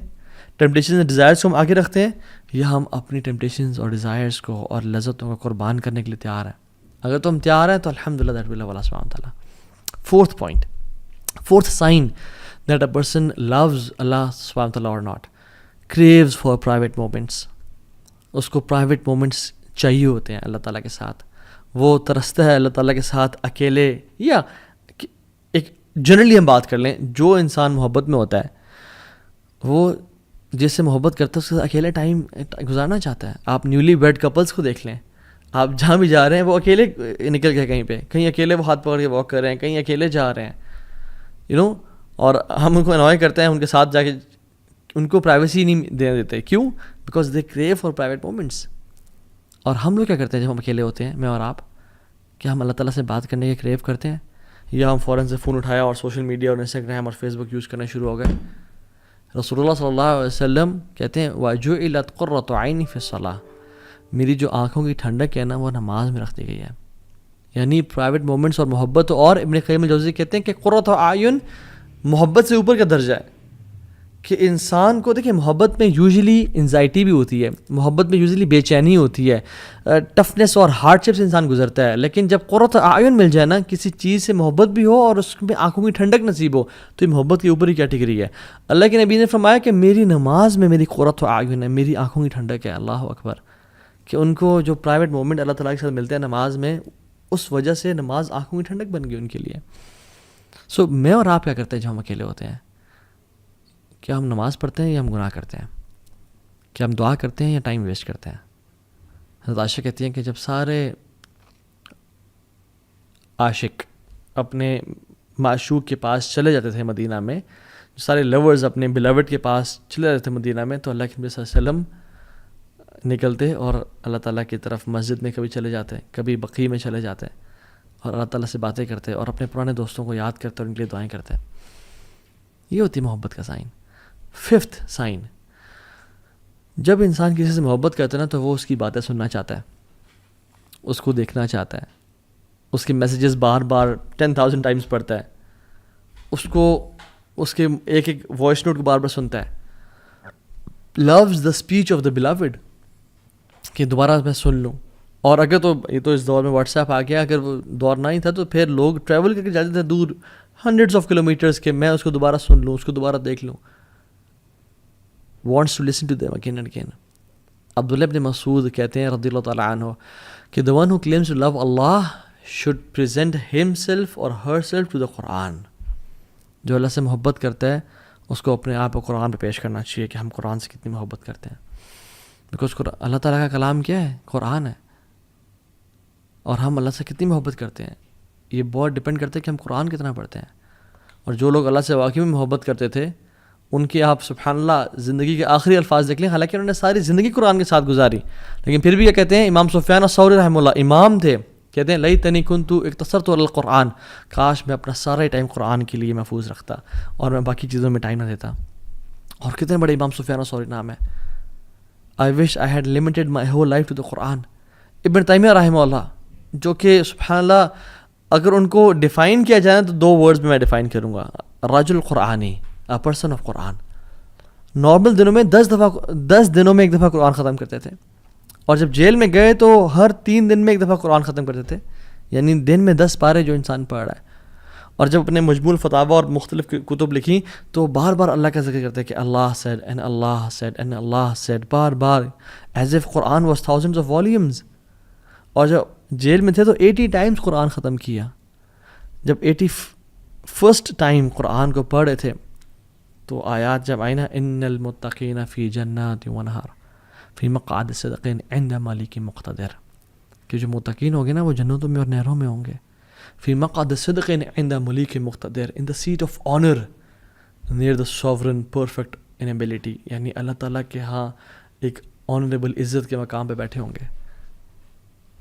ٹیمپٹیشنز اینڈ ڈیزائرز کو ہم آگے رکھتے ہیں، یا ہم اپنی ٹیمپٹیشنز اور ڈیزائرز کو اور لذتوں کو قربان کرنے کے لیے تیار ہیں؟ اگر تو ہم تیار ہیں تو الحمدللہ دیٹ ول اللہ سبحانہ وتعالیٰ. Fourth point, fourth sign that a person loves Allah سبحانہ وتعالیٰ or not, craves for private moments. اس کو پرائیویٹ مومنٹس چاہیے ہوتے ہیں اللہ تعالیٰ کے ساتھ. وہ ترستا ہے اللہ تعالیٰ کے ساتھ اکیلے، یا ایک جنرلی ہم بات کر لیں، جو انسان محبت میں ہوتا ہے وہ جس سے محبت کرتا ہے اس کے ساتھ اکیلے ٹائم گزارنا چاہتا ہے. آپ نیولی ویڈ کپلس کو دیکھ لیں، آپ جہاں بھی جا رہے ہیں وہ اکیلے نکل گئے، کہیں پہ کہیں اکیلے وہ ہاتھ پکڑ کے واک کر رہے ہیں، کہیں اکیلے جا رہے ہیں اور ہم ان کو انوائے کرتے ہیں ان کے ساتھ جا کے، ان کو پرائیویسی نہیں دینے دیتے. کیوں؟ Because they crew for private moments. اور ہم لوگ کیا کرتے ہیں جب ہم اکیلے ہوتے ہیں، میں اور آپ، کیا ہم اللہ تعالیٰ سے بات کرنے کے کریو کرتے ہیں، یا ہم فوراً سے فون اٹھایا اور سوشل میڈیا اور انسٹاگرام اور فیس بک یوز کرنا شروع ہو گئے؟ رسول اللہ صلی اللہ علیہ وسلم کہتے ہیں وَجُعِلَتْ قُرَّةُ عَيْنِي فِي الصَّلَاةِ، میری جو آنکھوں کی ٹھنڈک ہے نا وہ نماز میں رکھ دی گئی ہے. یعنی پرائیویٹ مومنٹس اور محبت. اور ابن قیم الجوزی کہتے ہیں کہ قرۃ اعین محبت سے اوپر کا درجہ ہے. کہ انسان کو دیکھیں، محبت میں یوزلی انزائٹی بھی ہوتی ہے، محبت میں یوزلی بے چینی ہوتی ہے، ٹفنس اور ہارڈ شپ سے انسان گزرتا ہے. لیکن جب قرۃ اعین مل جائے نا، کسی چیز سے محبت بھی ہو اور اس میں آنکھوں کی ٹھنڈک نصیب ہو، تو یہ محبت کی اوپر ہی کیٹیگری ہے. اللہ کے نبی نے فرمایا کہ میری نماز میں میری قرۃ اعین ہے، میری آنکھوں کی ٹھنڈک ہے. اللہ اکبر. کہ ان کو جو پرائیویٹ مومنٹ اللہ تعالیٰ کے ساتھ ملتے ہیں نماز میں، اس وجہ سے نماز آنکھوں کی ٹھنڈک بن گئی ان کے لیے. سو میں اور آپ کیا کرتے ہیں جب ہم اکیلے ہوتے ہیں؟ کیا ہم نماز پڑھتے ہیں یا ہم گناہ کرتے ہیں؟ کیا ہم دعا کرتے ہیں یا ٹائم ویسٹ کرتے ہیں؟ حضرت عائشہ کہتی ہیں کہ جب سارے عاشق اپنے معشوق کے پاس چلے جاتے تھے مدینہ میں، سارے لورز اپنے بلاوڈ کے پاس چلے جاتے تھے مدینہ میں، تو اللہ کے نبی صلی اللہ علیہ وسلم نکلتے اور اللہ تعالیٰ کی طرف مسجد میں کبھی چلے جاتے، کبھی بقیع میں چلے جاتے اور اللہ تعالیٰ سے باتیں کرتے اور اپنے پرانے دوستوں کو یاد کرتے اور ان کے لیے دعائیں کرتے. یہ ہوتی ہے محبت کا سائن. ففتھ سائن، جب انسان کسی سے محبت کرتا ہے نا تو وہ اس کی باتیں سننا چاہتا ہے، اس کو دیکھنا چاہتا ہے، اس کے میسیجز بار بار 10,000 ٹائمز پڑھتا ہے، اس کے ایک ایک وائس نوٹ کو بار بار سنتا ہے. loves the speech of the beloved. کہ دوبارہ میں سن لوں. اور اگر تو یہ تو اس دور میں واٹس ایپ آ گیا, اگر وہ دور نہ ہی تھا تو پھر لوگ ٹریول کر کے جاتے تھے دور ہنڈریڈس آف کلو میٹرس کے, میں اس کو دوبارہ سن لوں, اس کو دوبارہ دیکھ لوں. Wants to listen to them again and again. Abdullah ibn Masud کہتے ہیں رضی اللہ تعالیٰ عنہ کہ the one who claims to love Allah should present himself or herself to the Quran. جو اللہ سے محبت کرتا ہے اس کو اپنے آپ کو قرآن پہ پیش کرنا چاہیے کہ ہم قرآن سے کتنی محبت کرتے ہیں. بیکاز اللہ تعالیٰ کا کلام کیا ہے؟ قرآن ہے. اور ہم اللہ سے کتنی محبت کرتے ہیں یہ بہت ڈپینڈ کرتا ہے کہ ہم قرآن کتنا پڑھتے ہیں. اور جو لوگ اللہ سے واقعی میں محبت کرتے تھے ان کی آپ سبحان اللہ زندگی کے آخری الفاظ دیکھ لیں, حالانکہ انہوں نے ساری زندگی قرآن کے ساتھ گزاری, لیکن پھر بھی یہ کہتے ہیں, امام سفیان الثوری رحمہ اللہ امام تھے, کہتے ہیں لیتنی کنت اقتصرت علی القرآن, کاش میں اپنا سارا ٹائم قرآن کے لیے محفوظ رکھتا اور میں باقی چیزوں میں ٹائم نہ دیتا. اور کتنے بڑے امام سفیان الثوری نام ہے. I wish I had limited my whole life to the Quran. ابن تیمیہ رحمہ اللہ, جو کہ سبحان اللہ اگر ان کو ڈیفائن کیا جائے تو 2 ورڈز میں ڈیفائن کروں گا, رجل قرآنی, a person of Quran. Normal دنوں میں 10 دنوں میں ایک دفعہ قرآن ختم کرتے تھے, اور جب جیل میں گئے تو ہر 3 دن میں ایک دفعہ قرآن ختم کرتے تھے, یعنی دن میں 10 پارے جو انسان پڑھ رہا ہے. اور جب اپنے مجموع الفتاوی اور مختلف کتب لکھی تو بار بار اللہ کا ذکر کرتے کہ اللہ said and Allah said and Allah said, bar bar, as if Quran was thousands of volumes. اور جب جیل میں تھے تو 80 ٹائمز قرآن ختم کیا. جب 81st ٹائم قرآن کو پڑھ رہے تھے تو آیات جب آئی نا, ان المتقین فی جنات ونہر فی مقعد صدق عند ملک مقتدر, کہ جو متقین ہوں گے نا وہ جنتوں میں اور نہروں میں ہوں گے. فی مقعد صدق عند ملک مقتدر, in the seat of honour near the sovereign perfect in ability, یعنی اللہ تعالیٰ کے ہاں ایک آنریبل عزت کے مقام پہ بیٹھے ہوں گے.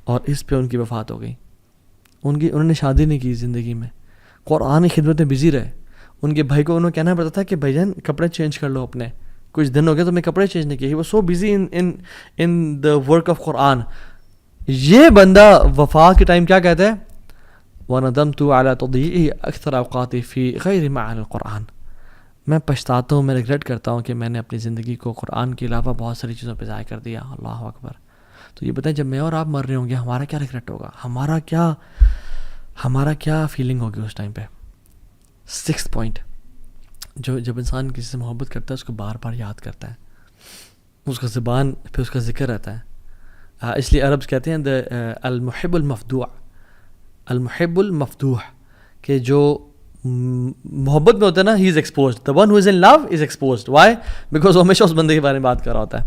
اور اس پہ ان کی وفات ہو گئی. انہوں نے شادی نہیں کی زندگی میں, قرآن کی خدمت میں بزی رہے. ان کے بھائی کو انہوں نے کہنا پڑتا تھا کہ بھائی جان کپڑے چینج کر لو اپنے, کچھ دن ہو گئے تو میں کپڑے چینج نہیں کیے. وہ so busy in the work of Quran. یہ بندہ وفات کے ٹائم کیا کہتا ہے, وَنَدَمْتُ عَلَىٰ تَضْيِيعِهِ أَكْثَرَ أَوْقَاتِي فِي غَيْرِ مَعَانِ الْقُرْآنِ. میں پچھتاتا ہوں, میں ریگریٹ کرتا ہوں کہ میں نے اپنی زندگی کو قرآن کے علاوہ بہت ساری چیزوں پہ ضائع کر دیا. اللہ اکبر. تو یہ بتائیں جب میں اور آپ مر رہے ہوں گے ہمارا کیا ریگریٹ ہوگا, ہمارا کیا فیلنگ ہوگی اس ٹائم پہ. 6th پوائنٹ, جب انسان کسی سے محبت کرتا ہے اس کو بار بار یاد کرتا ہے, اس کا زبان پہ اس کا ذکر رہتا ہے. اس لیے عربز کہتے ہیں المحب المفدوع, المحب المفتوح, کہ جو محبت میں ہوتا ہے نا, he is exposed. The one who is in love is exposed. Why? Because وہ ہمیشہ اس بندے کے بارے میں بات کر رہا ہوتا ہے.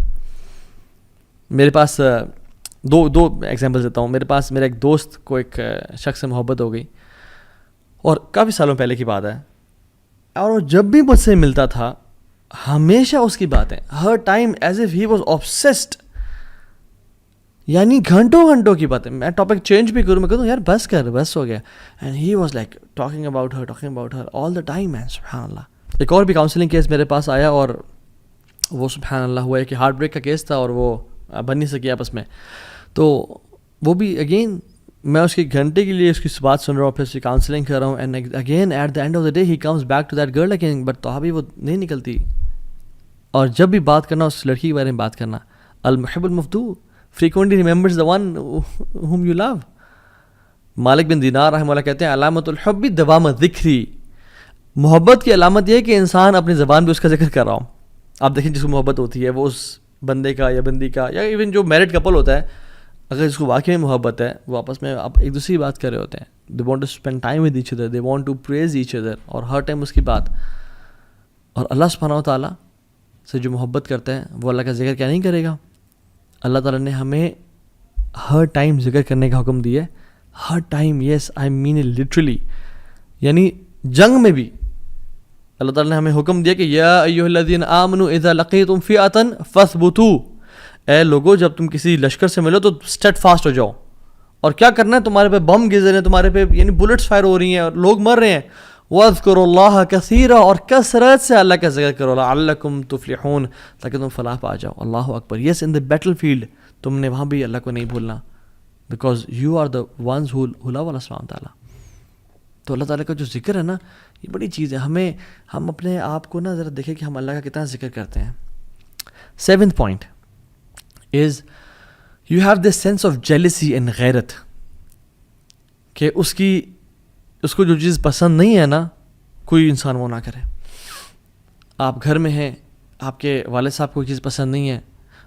میرے پاس دو ایگزامپل دیتا ہوں. میرا ایک دوست کو ایک شخص سے محبت ہو گئی, اور کافی سالوں پہلے کی بات ہے, اور وہ جب بھی مجھ سے ملتا تھا ہمیشہ اس کی باتیں, ہر time as if he was obsessed, یعنی گھنٹوں کی باتیں. میں ٹاپک چینج بھی کروں, میں کہتا ہوں یار بس ہو گیا, and he was like talking about her all the time. مین سبحان اللہ. ایک اور بھی کاؤنسلنگ کیس میرے پاس آیا, اور وہ سبحان اللہ ہوا ہے کہ ہارٹ بریک کا کیس تھا, اور وہ بن نہیں سکی آپس میں. تو وہ بھی اگین میں اس کی گھنٹے کے لیے اس کی بات سن رہا ہوں, پھر اس کی کاؤنسلنگ کر رہا ہوں, and again at the end of the day he comes back to that girl again, but تو ابھی وہ نہیں نکلتی. اور جب بھی بات کرنا اس لڑکی کے بارے میں بات کرنا, المحب المفتوح frequently remembers the one whom you love. مالک بن دینار رحمہ اللہ کہتے ہیں علامت الحب دوام ذکری, محبت کی علامت یہ ہے کہ انسان اپنی زبان پہ اس کا ذکر کر رہا ہوں. آپ دیکھیں جس کو محبت ہوتی ہے وہ اس بندے کا یا بندی کا, یا ایون جو میرڈ کپل ہوتا ہے, اگر اس کو واقعی محبت ہے وہ آپس میں ایک دوسرے کی بات کر رہے ہوتے ہیں. they want to spend time with each other, they want to praise each other, اور ہر ٹائم اس کی بات. اور اللہ سبحانہ و تعالیٰ سے جو محبت کرتا ہے وہ اللہ کا ذکر کیا نہیں کرے گا. اللہ تعالیٰ نے ہمیں ہر ٹائم ذکر کرنے کا حکم دیا ہے, ہر time. Yes I mean it literally. یعنی جنگ میں بھی اللہ تعالیٰ نے ہمیں حکم دیا کہ یا ایھا الذین آمنوا اذا لقیتم فئۃ فاثبتوا, اے لوگو جب تم کسی لشکر سے ملو تو اسٹیڈ فاسٹ ہو جاؤ. اور کیا کرنا ہے, تمہارے پہ بم گر رہے ہیں, تمہارے پہ یعنی بلٹس فائر ہو رہی ہیں اور لوگ مر رہے ہیں. واذکروا اللہ کثیرا, اور کثرت سے اللہ کا ذکر کرو, لعلکم تفلحون, تاکہ تم فلاح پا جاؤ. اللہ اکبر. یس ان دا بیٹل فیلڈ تم نے وہاں بھی اللہ کو نہیں بھولنا, because you are the ones who love Allah سبحانہ تعالیٰ. تو اللہ تعالیٰ کا جو ذکر ہے نا یہ بڑی چیز ہے. ہم اپنے آپ کو نا ذرا دیکھیں کہ ہم اللہ کا کتنا ذکر کرتے ہیں. 7th point is you have this sense of jealousy and غیرت کہ اس کو جو چیز پسند نہیں ہے نا کوئی انسان وہ نہ کرے. آپ گھر میں ہیں, آپ کے والد صاحب کو کوئی چیز پسند نہیں ہے,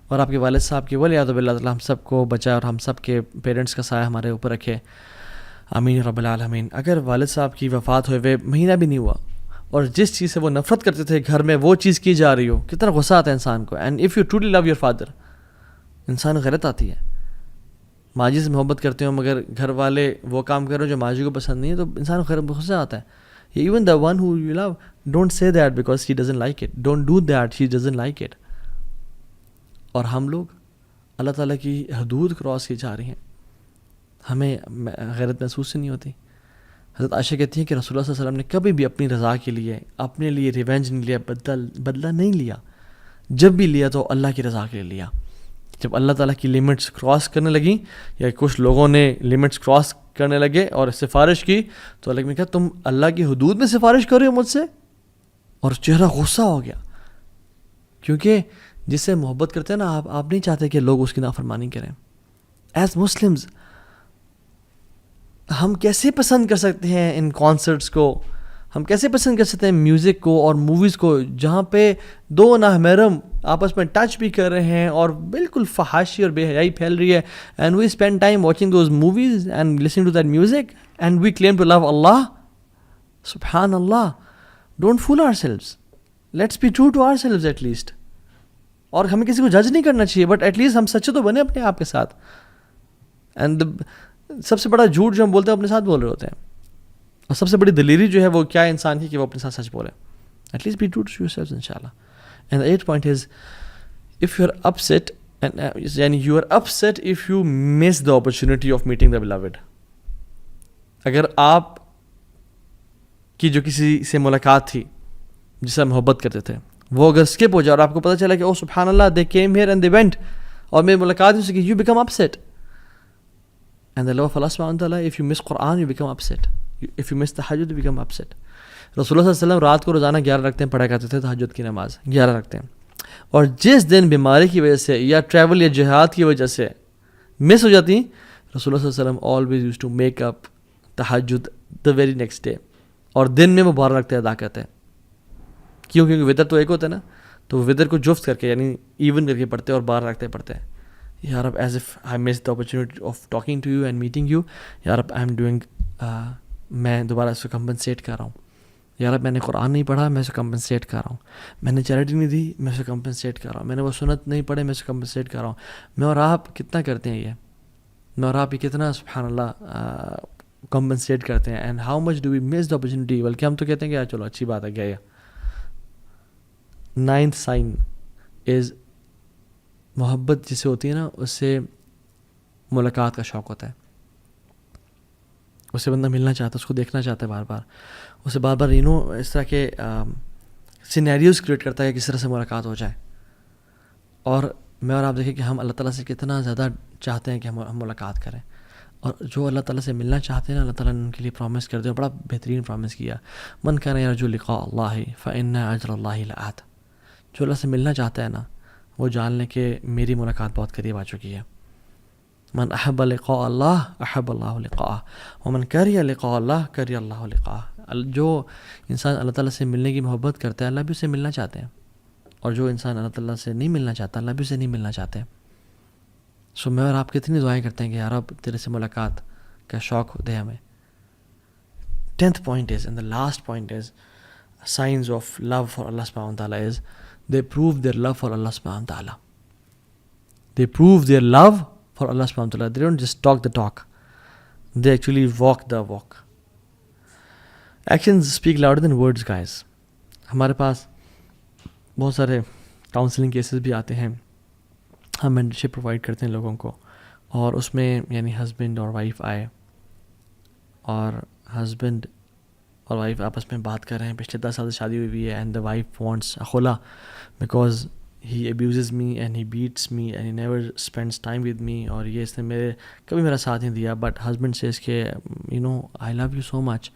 اور آپ کے والد صاحب کی ولیعۃ باللہ تعالیٰ ہم سب کو بچائے اور ہم سب کے پیرنٹس کا سایہ ہمارے اوپر رکھے, آمین رب العالمین. اگر والد صاحب کی وفات ہوئے مہینہ بھی نہیں ہوا اور جس چیز سے وہ نفرت کرتے تھے گھر میں وہ چیز کی جا رہی ہو, کتنا غصہ آتا ہے انسان کو. And if you truly love your father, انسان غیرت آتی ہے. ماجی سے محبت کرتے ہو مگر گھر والے وہ کام کر رہے ہو جو ماجی کو پسند نہیں ہے, تو انسان کو غصہ آتا ہے. Even the one who you love, don't say that because she doesn't like it, don't do that, she doesn't like it. اور ہم لوگ اللہ تعالیٰ کی حدود کراس کی جا رہی ہیں, ہمیں غیرت محسوس نہیں ہوتی. حضرت عائشہ کہتی ہیں کہ رسول اللہ صلی اللہ علیہ وسلم نے کبھی بھی اپنی رضا کے لیے, اپنے لیے ریونج نہیں لیا, بدلہ نہیں لیا. جب بھی لیا تو اللہ کی رضا کے لیے لیا. جب اللہ تعالیٰ کی لمٹس کراس کرنے لگیں یا کچھ لوگوں نے لمٹس کراس کرنے لگے اور سفارش کی, تو اللہ نے کہا تم اللہ کی حدود میں سفارش کر رہے ہو مجھ سے, اور چہرہ غصہ ہو گیا. کیونکہ جس سے محبت کرتے ہیں نا آپ نہیں چاہتے کہ لوگ اس کی نافرمانی کریں. ایز مسلمز ہم کیسے پسند کر سکتے ہیں ان کانسرٹس کو, ہم کیسے پسند کر سکتے ہیں میوزک کو اور موویز کو جہاں پہ دو نامحرم آپس میں ٹچ بھی کر رہے ہیں اور بالکل فحاشی اور بے حیائی پھیل رہی ہے, and we spend time watching those movies and listening to that music and we claim to love Allah. سبحان اللہ, don't fool ourselves, let's be true to ourselves at least. اور ہمیں کسی کو جج نہیں کرنا چاہیے, بٹ ایٹ لیسٹ ہم سچے تو بنے اپنے آپ کے ساتھ. اینڈ سب سے بڑا جھوٹ جو ہم بولتے ہیں اپنے ساتھ بول رہے ہوتے ہیں, اور سب سے بڑی دلیری جو ہے وہ کیا ہے انسان کی کہ وہ اپنے ساتھ سچ بولے. At least be true to yourself انشاءاللہ. And the 8th point is if you are upset and you are upset if you miss the opportunity of meeting the beloved. اگر آپ کی جو کسی سے ملاقات تھی جس سے محبت کرتے تھے وہ اگر اسکپ ہو جائے اور آپ کو پتہ چلا کہ او سبحان اللہ they came here and they went اور میری ملاقات ہو سکی, you become upset. And the love of Allah subhanahu wa ta'ala, if you miss Quran you become upset, if you miss tahajjud you become upset. رسول اللہ صلی اللہ علیہ وسلم رات کو روزانہ 11 رکعتیں پڑھا کرتے تھے, تہجد کی نماز 11 رکعتیں. اور جس دن بیماری کی وجہ سے یا ٹریول یا جہاد کی وجہ سے مس ہو جاتی, رسول اللہ صلی اللہ علیہ وسلم always used to make up تہجد the very next day, اور دن میں وہ 12 رکعتیں ادا کرتے ہیں. کیونکہ وطر تو ایک ہوتا ہے نا, تو وطر کو جفت کر کے یعنی ایون کر کے پڑھتے ہیں اور 12 رکعتیں پڑھتے ہیں. یا رب as if I miss the opportunity of talking to you and meeting you, یا رب آئی ایم ڈوئنگ, میں دوبارہ اس کو کمپنسیٹ کر رہا ہوں. یا رب میں نے قرآن نہیں پڑھا, میں اسے کمپنسیٹ کر رہا ہوں. میں نے چیریٹی نہیں دی, میں اسے کمپنسیٹ کر رہا ہوں. میں نے وہ سنت نہیں پڑھے, میں اسے کمپنسیٹ کر رہا ہوں. میں اور آپ کتنا کرتے ہیں یہ, میں اور آپ یہ کتنا سبحان اللہ کمپنسیٹ کرتے ہیں. And how much do we miss the opportunity. بلکہ ہم تو کہتے ہیں کہ یار چلو اچھی بات ہے, گیا. 9th سائن از محبت جسے ہوتی ہے نا, اس سے ملاقات کا شوق ہوتا ہے. اس سے بندہ ملنا چاہتا ہے, اس کو دیکھنا چاہتا ہے بار بار, اسے بار بار اس طرح کے سینیریوز کریٹ کرتا ہے کہ کس طرح سے ملاقات ہو جائے. اور میں اور آپ دیکھیں کہ ہم اللہ تعالیٰ سے کتنا زیادہ چاہتے ہیں کہ ہم ملاقات کریں. اور جو اللہ تعالیٰ سے ملنا چاہتے ہیں نا, اللہ تعالیٰ نے ان کے لیے پرومس کر دیا, بڑا بہترین پرومس کیا, من کان یرجو لقاء اللہ فإن اجر اللہ لآت. جو اللہ سے ملنا چاہتا ہے نا وہ جان لیں کہ میری ملاقات بہت قریب آ چکی ہے. من احب لقاء اللہ احب اللہ لقاءہ ومن کریہ لقاء اللہ کریہ اللہ لقاءہ. جو انسان اللہ تعالیٰ سے ملنے کی محبت کرتا ہے اللہ بھی اسے ملنا چاہتے ہیں, اور جو انسان اللہ تعالیٰ سے نہیں ملنا چاہتا اللہ بھی اسے نہیں ملنا چاہتے. سو میں اور آپ کتنی دعائیں کرتے ہیں کہ یار اب تیرے سے ملاقات کا شوق دے ہمیں. 10th point is, and the last point is, signs of love for Allah subhanahu wa ta'ala is they prove their love for Allah subhanahu wa ta'ala. They prove their love for Allah subhanahu wa ta'ala. They don't just talk the talk, they actually walk the walk. Actions speak louder than words, guys. ہمارے پاس بہت سارے counselling cases بھی آتے ہیں, ہم mentorship provide کرتے ہیں لوگوں کو, اور اس میں یعنی ہسبینڈ اور وائف آئے اور ہسبینڈ اور وائف آپس میں بات کر رہے ہیں, پچھلے 10 سال سے شادی ہوئی ہے, اینڈ دا وائف وانٹس خلا because he abuses me and he beats me and he never spends time with me, اور یہ اس نے کبھی میرا ساتھ نہیں دیا. بٹ ہسبینڈ سے اس کے I love you so much,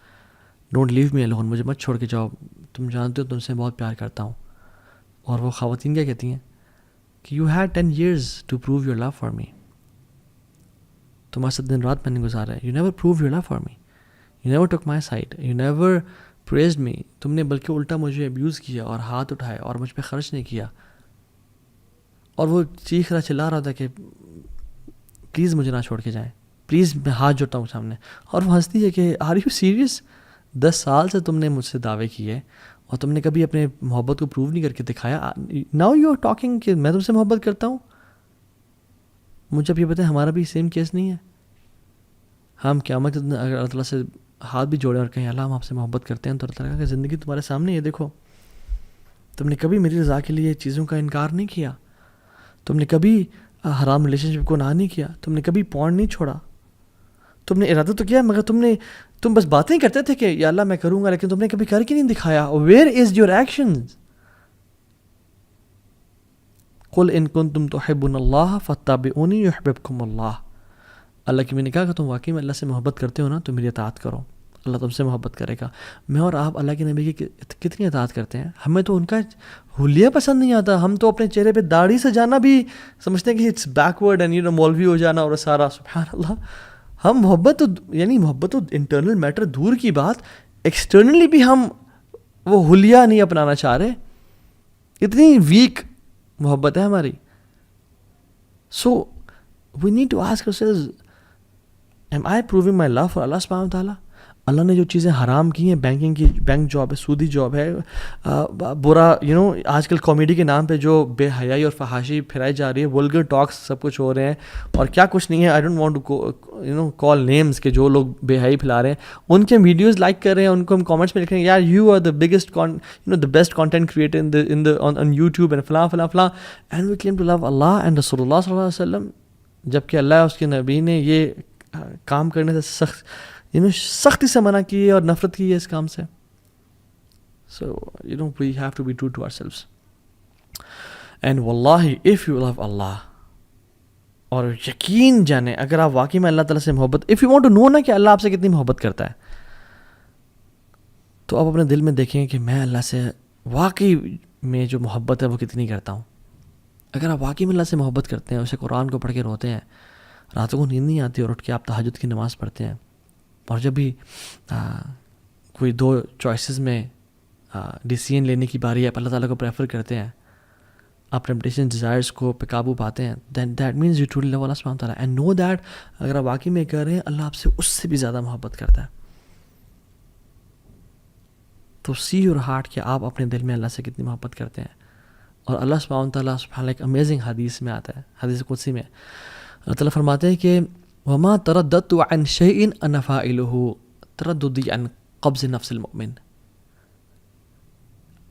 don't leave me alone, مجھے مت چھوڑ کے جاؤ, تم جانتے ہو تم سے بہت پیار کرتا ہوں. اور وہ خواتین کیا کہتی ہیں کہ you had 10 years to prove your love for me, تمہارے ساتھ دن رات میں نے گزارا ہے. You never prove your love for me, you never took my side, you never praised me. تم نے بلکہ الٹا مجھے ابیوز کیا اور ہاتھ اٹھائے اور مجھ پہ خرچ نہیں کیا. اور وہ چیخ رہا چلا رہا تھا کہ پلیز مجھے نہ چھوڑ کے جائیں, پلیز میں ہاتھ جوڑتا ہوں سامنے. اور وہ ہنستی ہے کہ آر یو سیریس, 10 سال سے تم نے مجھ سے دعوے کیے اور تم نے کبھی اپنے محبت کو پروو نہیں کر کے دکھایا. ناؤ یو آر ٹاکنگ کہ میں تم سے محبت کرتا ہوں. مجھے اب یہ بتائیں ہمارا بھی سیم کیس نہیں ہے؟ ہم قیامت اگر اللہ تعالیٰ سے ہاتھ بھی جوڑیں اور کہیں اللہ ہم آپ سے محبت کرتے ہیں, تو اللہ تعالیٰ کہ زندگی تمہارے سامنے ہے, دیکھو تم نے کبھی میری رضا کے لیے چیزوں کا انکار نہیں کیا, تم نے کبھی حرام ریلیشن شپ کو نہ نہیں کیا, تم نے کبھی پورن نہیں چھوڑا. تم نے ارادہ تو کیا مگر تم بس باتیں کرتے تھے کہ یا اللہ میں کروں گا, لیکن تم نے کبھی کر کے نہیں دکھایا. Where is your actions? قل ان کنتم تحبون اللہ فاتبعونی یحببکم اللہ. اللہ کی میں نے کہا کہ تم واقعی میں اللہ سے محبت کرتے ہو نا تو میری اطاعت کرو, اللہ تم سے محبت کرے گا. میں اور آپ اللہ کے نبی کی کتنی اطاعت کرتے ہیں. ہمیں تو ان کا حلیہ پسند نہیں آتا. ہم تو اپنے چہرے پہ داڑھی سجانا بھی سمجھتے ہیں کہ اٹس بیکورڈ اینڈ مولوی ہو جانا اور سارا. سبحان اللہ, ہم محبت تو انٹرنل میٹر دور کی بات, ایکسٹرنلی بھی ہم وہ حلیہ نہیں اپنانا چاہ رہے. اتنی ویک محبت ہے ہماری. So we need to ask ourselves, am I proving my love for Allah subhanahu wa ta'ala? اللہ نے جو چیزیں حرام کی ہیں, بینک جاب ہے, سودی جاب ہے, برا آج کل کامیڈی کے نام پہ جو بے حیائی اور فحاشی پھیلائی جا رہی ہے, ولگر ٹاکس سب کچھ ہو رہے ہیں اور کیا کچھ نہیں ہے. I don't want to call names کہ جو لوگ بے حیائی پھیلا رہے ہیں ان کے ویڈیوز لائک کر رہے ہیں, ان کو ہم کامنٹس میں لکھ رہے ہیں یار you are the biggest the best content creator on YouTube and فلاں فلاں فلاں, and we claim to love اللہ اینڈ رسول اللہ صلی اللہ علیہ وسلم, جبکہ اللہ اس کے نبی نے یہ کام کرنے سے سختی سے منع کی ہے اور نفرت کی ہے اس کام سے. So we have to be true to ourselves. And واللہ اف یو لو اللہ, اور یقین جانیں اگر آپ واقعی میں اللہ تعالیٰ سے محبت, if you want to know نا کہ اللہ آپ سے کتنی محبت کرتا ہے, تو آپ اپنے دل میں دیکھیں کہ میں اللہ سے واقعی میں جو محبت ہے وہ کتنی کرتا ہوں. اگر آپ واقعی میں اللہ سے محبت کرتے ہیں, اسے قرآن کو پڑھ کے روتے ہیں, راتوں کو نیند نہیں آتی اور اٹھ کے آپ تہجد کی نماز پڑھتے ہیں, اور جب بھی کوئی 2 چوائسیز میں ڈیسیژن لینے کی باری ہے آپ اللہ تعالیٰ کو پریفر کرتے ہیں, آپ ٹیمپٹیشن ڈیزائرس کو پہ قابو پاتے ہیں, then that means you truly love Allah سبحانہ تعالیٰ, اینڈ نو دیٹ اگر آپ واقعی میں کر رہے ہیں اللہ آپ سے اس سے بھی زیادہ محبت کرتا ہے. تو سی یور ہارٹ کہ آپ اپنے دل میں اللہ سے کتنی محبت کرتے ہیں. اور اللہ سبحانہ تعالیٰ سبحانہ ایک امیزنگ حدیث میں آتا ہے, حدیث قدسی میں اللہ تعالیٰ فرماتے ہیں کہ وما ترددت عن شيء انا فاعله ترددي عن قبض نفس المؤمن.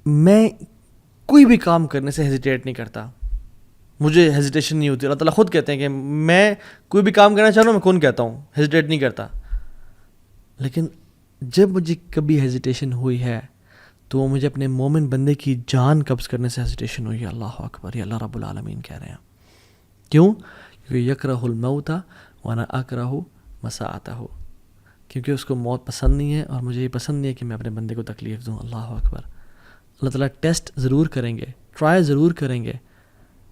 میں کوئی بھی کام کرنے سے ہیزیٹیٹ نہیں کرتا, مجھے ہیزیٹیشن نہیں ہوتی. اللہ تعالیٰ خود کہتے ہیں کہ میں کوئی بھی کام کرنا چاہ رہا ہوں, میں کون کہتا ہوں, ہیزیٹیٹ نہیں کرتا. لیکن جب مجھے کبھی ہیزیٹیشن ہوئی ہے تو وہ مجھے اپنے مومن بندے کی جان قبض کرنے سے ہیزیٹیشن ہوئی ہے. اللہ اکبر, یہ اللہ رب العالمین کہہ رہے ہیں. کیوں؟ کیونکہ یکرہ الموت وانا اکرہ مساءتہ, کیونکہ اس کو موت پسند نہیں ہے اور مجھے یہ پسند نہیں ہے کہ میں اپنے بندے کو تکلیف دوں. اللہ اکبر. اللہ تعالیٰ ٹیسٹ ضرور کریں گے, ٹرائی ضرور کریں گے,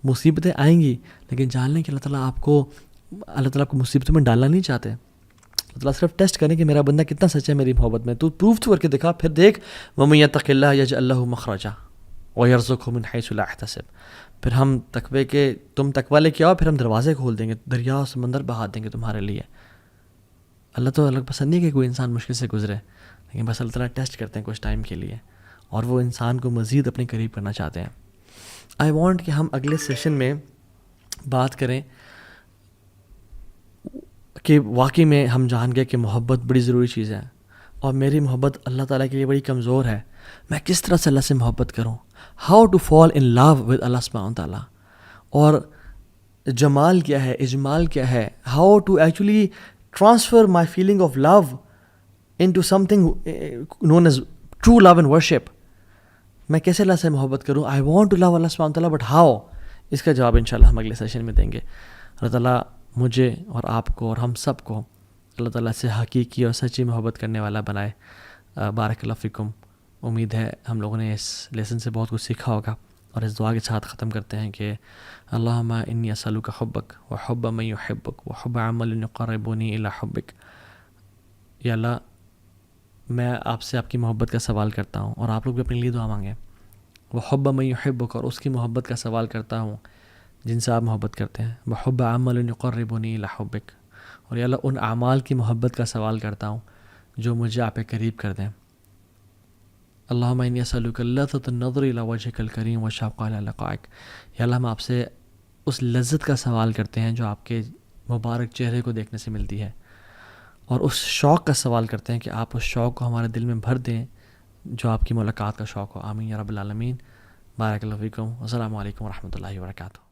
مصیبتیں آئیں گی, لیکن جان لیں کہ اللہ تعالیٰ آپ کو مصیبتوں میں ڈالنا نہیں چاہتے. اللہ تعالیٰ صرف ٹیسٹ کریں کہ میرا بندہ کتنا سچا ہے میری محبت میں. تو پروف تو کر کے دکھا, پھر دیکھ وَمَن يَتَّقِ اللَّهَ يَجْعَل لَهُ مَخْرَجًا وَيَرْزُقْهُ مِنْ حَيْثُ لَا يَحْتَسِبُ. پھر ہم تقوی کے تم تقوی لے کے آؤ, پھر ہم دروازے کھول دیں گے, دریا و سمندر بہا دیں گے تمہارے لیے. اللہ تو الگ پسند نہیں کہ کوئی انسان مشکل سے گزرے, لیکن بس اللہ تعالیٰ ٹیسٹ کرتے ہیں کچھ ٹائم کے لیے, اور وہ انسان کو مزید اپنے قریب کرنا چاہتے ہیں. آئی وانٹ کہ ہم اگلے سیشن میں بات کریں کہ واقعی میں ہم جان گئے کہ محبت بڑی ضروری چیز ہے, اور میری محبت اللہ تعالیٰ کے لیے بڑی کمزور ہے. میں کس طرح سے اللہ سے محبت کروں, how to fall in love with Allah سبحانہ تعالیٰ, اور جمال کیا ہے, اجمال کیا ہے, how to actually transfer my feeling of love into something known as true love and worship. میں کیسے اللہ سے محبت کروں, I want to love Allah سبحانہ تعالیٰ, بٹ ہاؤ, اس کا جواب انشاءاللہ ہم اگلے سیشن میں دیں گے. اللہ تعالیٰ مجھے اور آپ کو اور ہم سب کو اللہ تعالیٰ سے حقیقی اور سچی محبت کرنے والا بنائے. بارک اللہ فیکم. امید ہے ہم لوگوں نے اس لیسن سے بہت کچھ سیکھا ہوگا. اور اس دعا کے ساتھ ختم کرتے ہیں کہ اللہم انی اسألک حبک و حب من یحبک و حب عمل یقربنی الی حبک. یا اللہ میں آپ سے آپ کی محبت کا سوال کرتا ہوں، اور آپ لوگ بھی اپنے لیے دعا مانگیں. وہ حب من یحبک، اور اس کی محبت کا سوال کرتا ہوں جن سے آپ محبت کرتے ہیں. وہ حب عمل یقربنی الی حبک، اور یا اللہ ان اعمال کی محبت کا سوال کرتا ہوں جو مجھے آپ کے قریب کر دیں. اللہم انی اسألک لذۃ النظر الی وجہک الکریم والشوق الی لقائک. یا اللہ ہم آپ سے اس لذت کا سوال کرتے ہیں جو آپ کے مبارک چہرے کو دیکھنے سے ملتی ہے، اور اس شوق کا سوال کرتے ہیں کہ آپ اس شوق کو ہمارے دل میں بھر دیں جو آپ کی ملاقات کا شوق ہو. آمین یا رب العالمین. بارک اللہ فیکم. السلام علیکم ورحمۃ اللہ وبرکاتہ.